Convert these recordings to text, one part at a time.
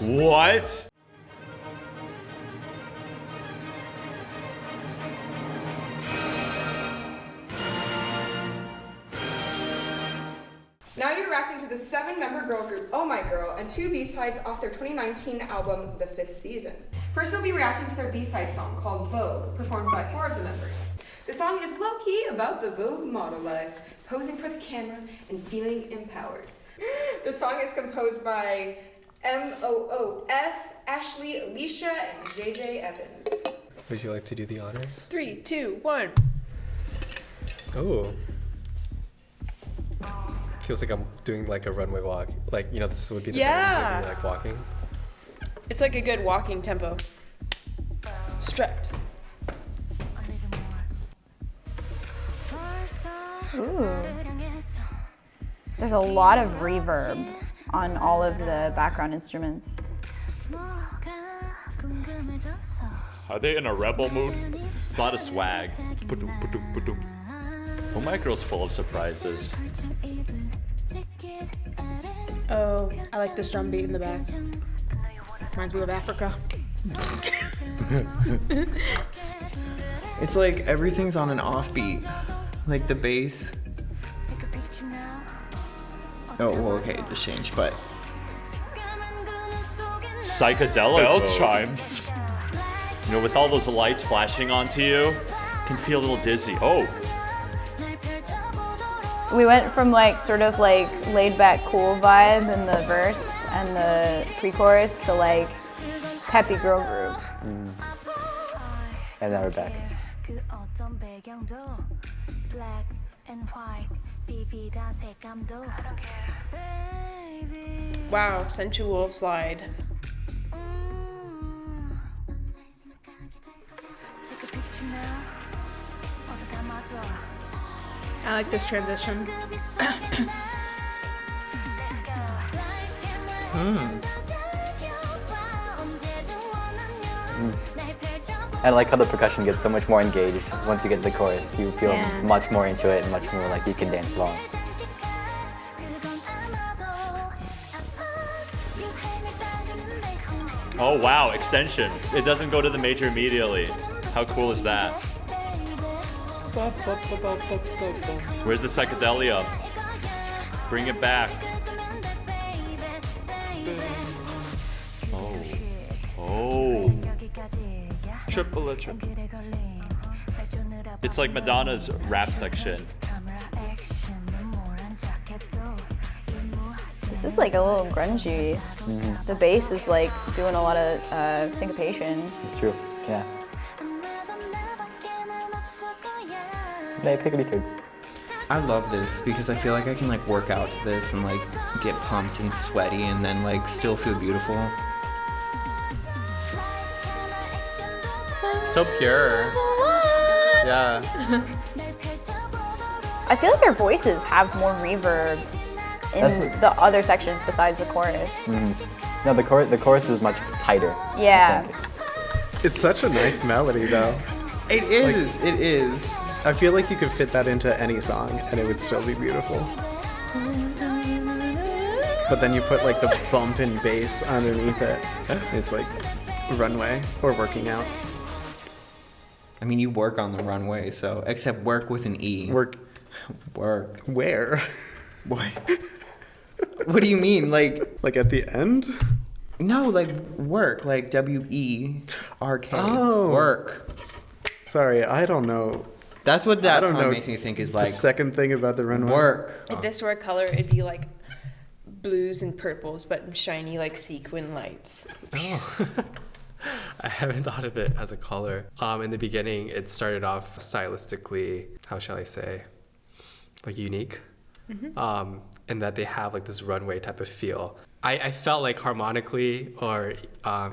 What? Now you're reacting to the 7-member girl group Oh My Girl and 2 B-sides off their 2019 album, The 5th Season. First we'll be reacting to their B-side song called Vogue, performed by 4 of the members. The song is low-key about the Vogue model life, posing for the camera and feeling empowered. The song is composed by MOOF, Ashley, Alicia, and JJ Evans. Would you like to do the honors? 3, 2, 1. Oh. Feels like I'm doing like a runway walk. Like, you know, this would be the time like walking. It's like a good walking tempo. Strapped. Ooh. There's a lot of reverb on all of the background instruments. Are they in a rebel mood? It's a lot of swag. Oh My Girl's full of surprises. Oh, I like this drum beat in the back. Reminds me of Africa. It's like everything's on an offbeat. Like the bass. Oh, well, okay, it just changed, but. Psychedelic bell chimes. You know, with all those lights flashing onto you, you can feel a little dizzy. Oh. We went from like sort of like laid back cool vibe in the verse and the pre-chorus to like peppy girl group. And now we're back. Wow, sensual slide. I like this transition. I like how the percussion gets so much more engaged once you get to the chorus. You feel much more into it and much more like you can dance along. Oh wow, extension. It doesn't go to the major immediately. How cool is that? Where's the psychedelia? Bring it back. Oh. Oh. Triple. It's like Madonna's rap section. This is like a little grungy. The bass is like doing a lot of syncopation. It's true, yeah. Hey, pickety turd. I love this because I feel like I can like work out to this and like get pumped and sweaty and then like still feel beautiful. So pure. Yeah. I feel like their voices have more reverb in the other sections besides the chorus. No, the chorus is much tighter. Yeah. It's such a nice melody though. It is. I feel like you could fit that into any song and it would still be beautiful. But then you put like the bump and bass underneath it. It's like runway or working out. I mean, you work on the runway, so except work with an E. Work. Where? What? What do you mean? Like at the end? No, like work, like W-E-R-K. Oh. Work. Sorry, I don't know. That's what that song makes me think is like. The second thing about the runway. Work. If this were a color, it'd be like blues and purples, but in shiny like sequin lights. Oh. I haven't thought of it as a color. In the beginning, it started off stylistically, how shall I say, like unique. And that they have like this runway type of feel. I felt like harmonically or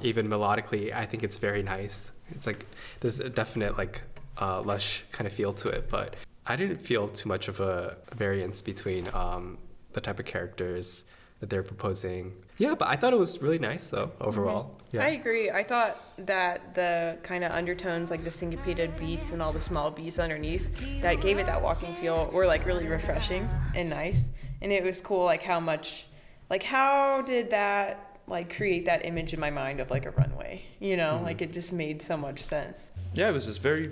even melodically, I think it's very nice. It's like there's a definite like lush kind of feel to it, but I didn't feel too much of a variance between the type of characters that they're proposing. Yeah, but I thought it was really nice though, overall. Yeah. I agree. I thought that the kind of undertones, like the syncopated beats and all the small beats underneath, that gave it that walking feel, were like really refreshing and nice. And it was cool, like how did that like create that image in my mind of like a runway, you know, like it just made so much sense. Yeah, it was just very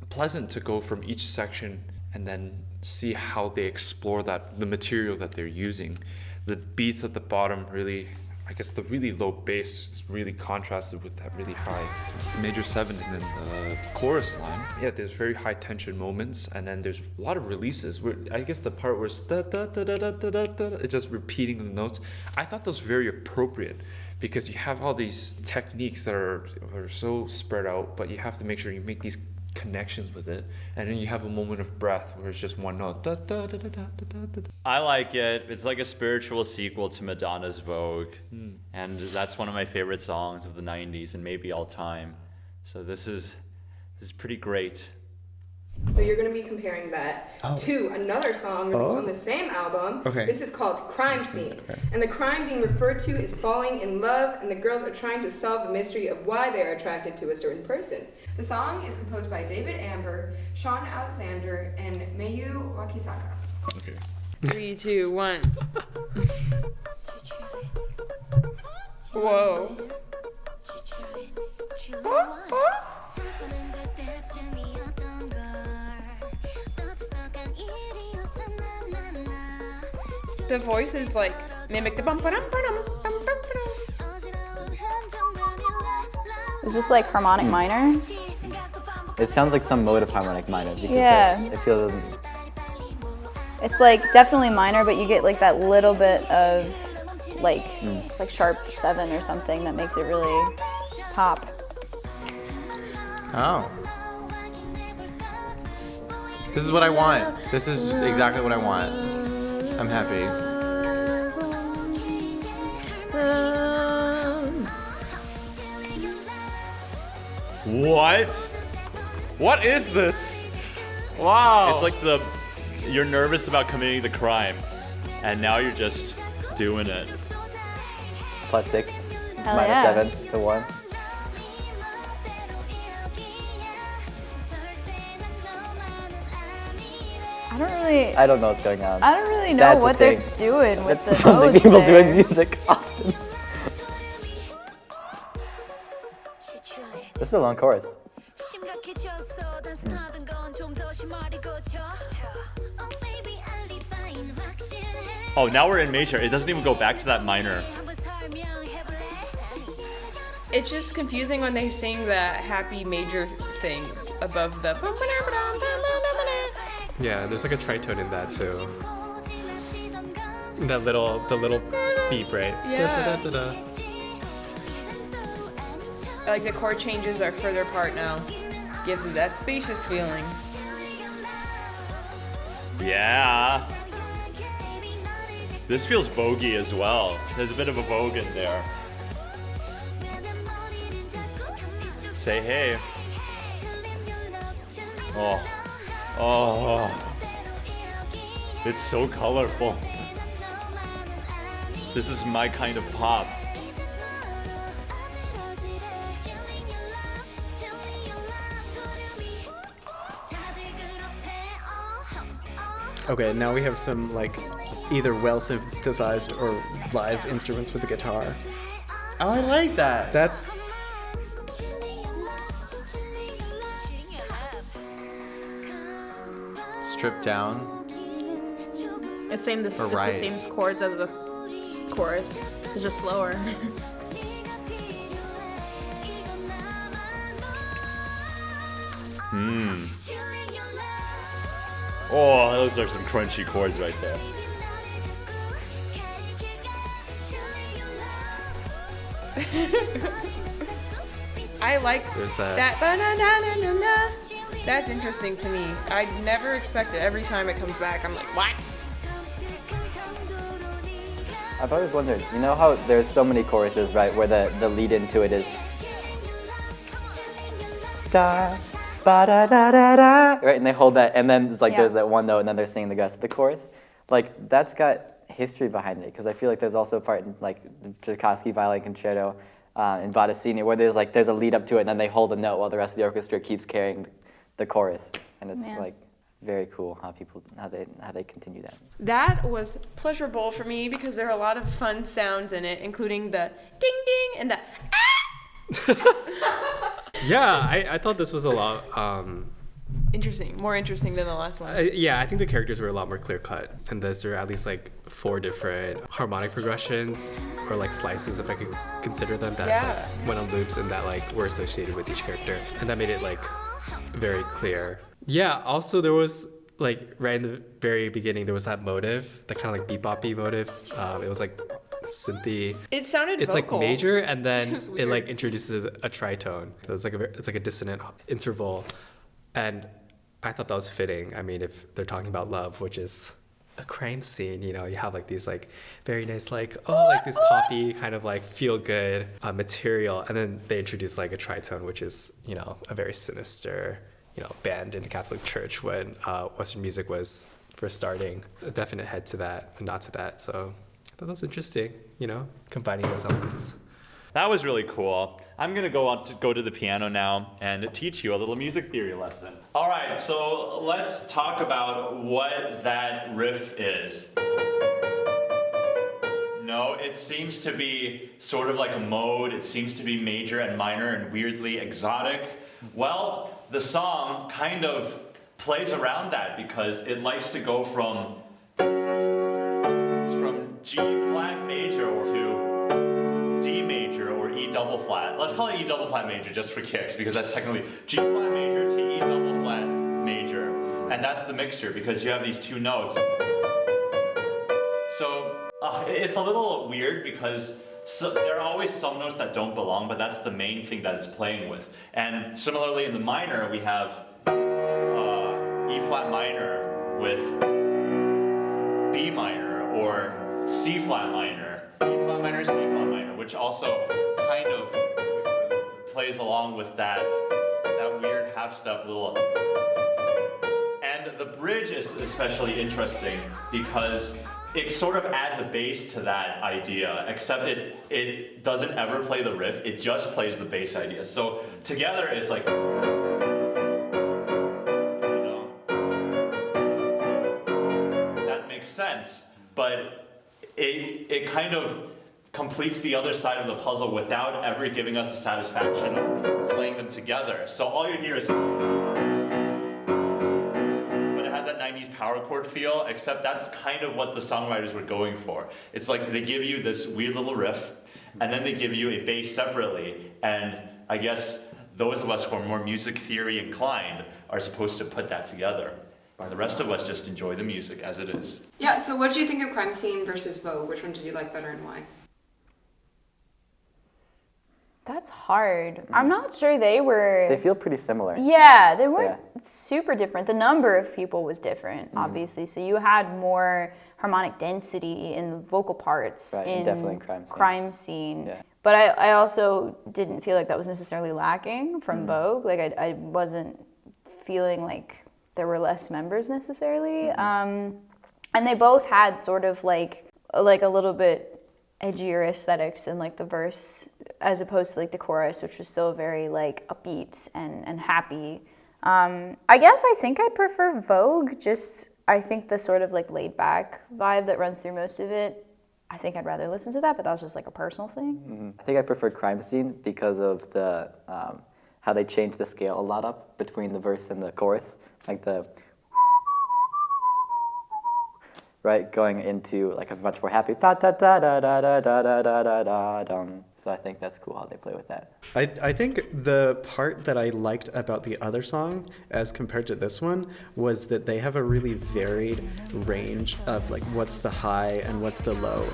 pleasant to go from each section and then see how they explore the material that they're using. The beats at the bottom really, I guess the really low bass really contrasted with that really high major 7, and then the chorus line. Yeah, there's very high tension moments, and then there's a lot of releases. I guess the part where it's da da da da da da da da, it's just repeating the notes. I thought that was very appropriate because you have all these techniques that are so spread out, but you have to make sure you make these connections with it, and then you have a moment of breath where it's just one note. Da, da, da, da, da, da, da. I like it. It's like a spiritual sequel to Madonna's Vogue, and that's one of my favorite songs of the 90s and maybe all time. So this is pretty great. So you're going to be comparing that to another song that's on the same album. Okay. This is called Crime Scene. And the crime being referred to is falling in love, and the girls are trying to solve the mystery of why they are attracted to a certain person. The song is composed by David Amber, Sean Alexander, and Mayu Wakisaka. Okay. 3, 2, 1. Whoa. The voices like mimic the bum ba dum ba dum bum bum ba dum. Is this like harmonic minor? It sounds like some mode of harmonic minor. Because Yeah. it feels. It's like definitely minor, but you get like that little bit of like, it's like sharp 7 or something that makes it really pop. Oh. This is what I want. This is exactly what I want. I'm happy. What? What is this? Wow. It's like you're nervous about committing the crime, and now you're just doing it. +6, Hell yeah. -7 to 1. I don't know what's going on. I don't really know That's the what they're thing. doing with the That's something notes people do there. in music often. This is a long chorus. Oh, now we're in major. It doesn't even go back to that minor. It's just confusing when they sing the happy major things above the. Yeah, there's like a tritone in that too. The little beep, right? Yeah. Da-da-da-da-da. Like the chord changes are further apart now. Gives it that spacious feeling. Yeah. This feels Vogue-y as well. There's a bit of a Vogue in there. Say hey. Oh. Oh. It's so colorful. This is my kind of pop. Okay, now we have some like either well synthesized or live instruments with the guitar. Oh, I like that. That's stripped down. It's the right. same chords as the chorus. It's just slower. Oh, those are some crunchy chords right there. I like There's that. that. Ba-na-na-na-na-na. That's interesting to me. I'd never expect it. Every time it comes back, I'm like, what? I've always wondered, you know how there's so many choruses, right, where the lead into it is da ba da da da da, right, and they hold that, and then it's like there's that one note, and then they're singing the rest of the chorus. Like that's got history behind it, because I feel like there's also a part in like the Tchaikovsky Violin Concerto in Bottesini where there's a lead up to it, and then they hold a note while the rest of the orchestra keeps carrying the chorus, and it's like very cool how they continue that. That was pleasurable for me because there are a lot of fun sounds in it, including the ding ding and the Yeah, I thought this was a lot more interesting than the last one. I think the characters were a lot more clear cut. And there are at least like 4 different harmonic progressions or like slices, if I could consider them, that went on loops and that like were associated with each character. And that made it like very clear. Yeah, also there was like right in the very beginning, there was that motive, that kind of like bebop-y motive. It was like synthy. It sounded It's vocal. like major, and then It like introduces a tritone. It's like a dissonant interval. And I thought that was fitting. I mean, if they're talking about love, which is a crime scene, you have like these like very nice like this poppy kind of like feel good material, and then they introduce like a tritone, which is a very sinister band in the Catholic Church when Western music was first starting. A definite head to that, a nod to that. So I thought that was interesting. Combining those elements. That was really cool. I'm gonna go to the piano now and teach you a little music theory lesson. All right, so let's talk about what that riff is. No, it seems to be sort of like a mode. It seems to be major and minor and weirdly exotic. Well, the song kind of plays around that because it likes to go from G flat major to D major or E double flat. Let's call it E double flat major just for kicks, because that's technically G flat major to E double flat major. And that's the mixture because you have these 2 notes. So it's a little weird because there are always some notes that don't belong, but that's the main thing that it's playing with. And similarly in the minor, we have E flat minor with B minor, or C flat minor, E flat minor, C flat minor, which also kind of plays along with that weird half-step little. And the bridge is especially interesting because it sort of adds a bass to that idea, except it doesn't ever play the riff, it just plays the bass idea. So together it's like, that makes sense, but it kind of completes the other side of the puzzle without ever giving us the satisfaction of playing them together. So all you hear is, that 90s power chord feel, except that's kind of what the songwriters were going for. It's like they give you this weird little riff, and then they give you a bass separately, and I guess those of us who are more music theory inclined are supposed to put that together. And the rest of us just enjoy the music as it is. Yeah, so what did you think of Crime Scene versus Vogue? Which one did you like better and why? That's hard. I'm not sure they feel pretty similar. Yeah, they weren't super different. The number of people was different, obviously. So you had more harmonic density in the vocal parts in definitely Crime Scene. Yeah. But I also didn't feel like that was necessarily lacking from Vogue. Like I wasn't feeling like there were less members necessarily. And they both had sort of like a little bit edgier aesthetics in like the verse as opposed to like the chorus, which was still very like upbeat and happy. I guess I think I'd prefer Vogue. I think the sort of like laid back vibe that runs through most of it, I think I'd rather listen to that, but that was just like a personal thing. I think I preferred Crime Scene because of the how they changed the scale a lot up between the verse and the chorus, like the going into like a much more happy da da da da da da da da da da da dum. So I think that's cool how they play with that. I think the part that I liked about the other song as compared to this one was that they have a really varied range of like what's the high and what's the low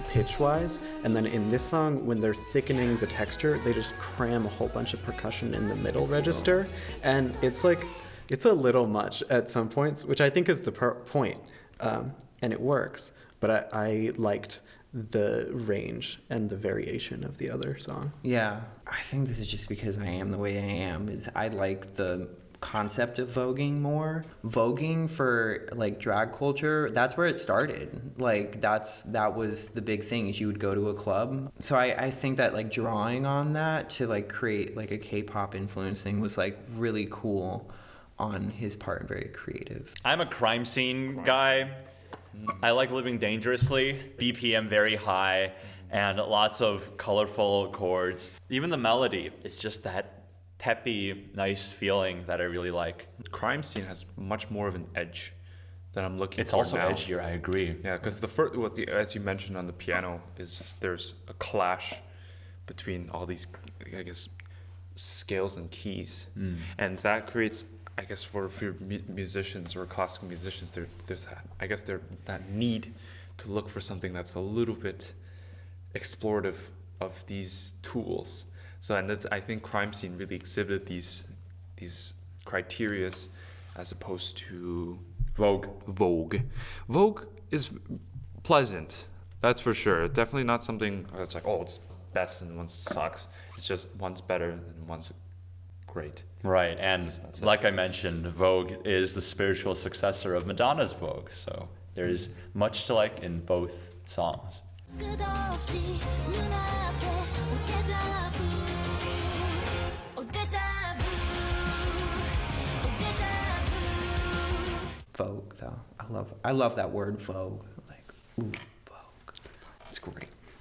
pitch-wise. And then in this song, when they're thickening the texture, they just cram a whole bunch of percussion in the middle register. And it's like, it's a little much at some points, which I think is the point. And it works, but I liked the range and the variation of the other song. Yeah, I think this is just because I am the way I am. Is I like the concept of voguing more. Voguing for like drag culture, that's where it started. Like that was the big thing, is you would go to a club. So I think that like drawing on that to like create like a K-pop influence thing was like really cool. on his part and very creative. I'm a crime scene guy. I like living dangerously. BPM very high and lots of colorful chords. Even the melody, it's just that peppy, nice feeling that I really like. Crime Scene has much more of an edge that I'm looking It's for also now. edgier, I agree. Yeah, because as you mentioned on the piano, is just there's a clash between all these, I guess, scales and keys, and that creates, I guess, for musicians or classical musicians, there's that, I guess, that need to look for something that's a little bit explorative of these tools. So, and I think Crime Scene really exhibited these criterias as opposed to Vogue. Vogue is pleasant, that's for sure. Definitely not something that's like, oh, it's best and one sucks. It's just one's better and one's great. Right, and like I mentioned, Vogue is the spiritual successor of Madonna's Vogue, so there is much to like in both songs. Vogue, though. I love that word, Vogue. Like, ooh, Vogue. It's great.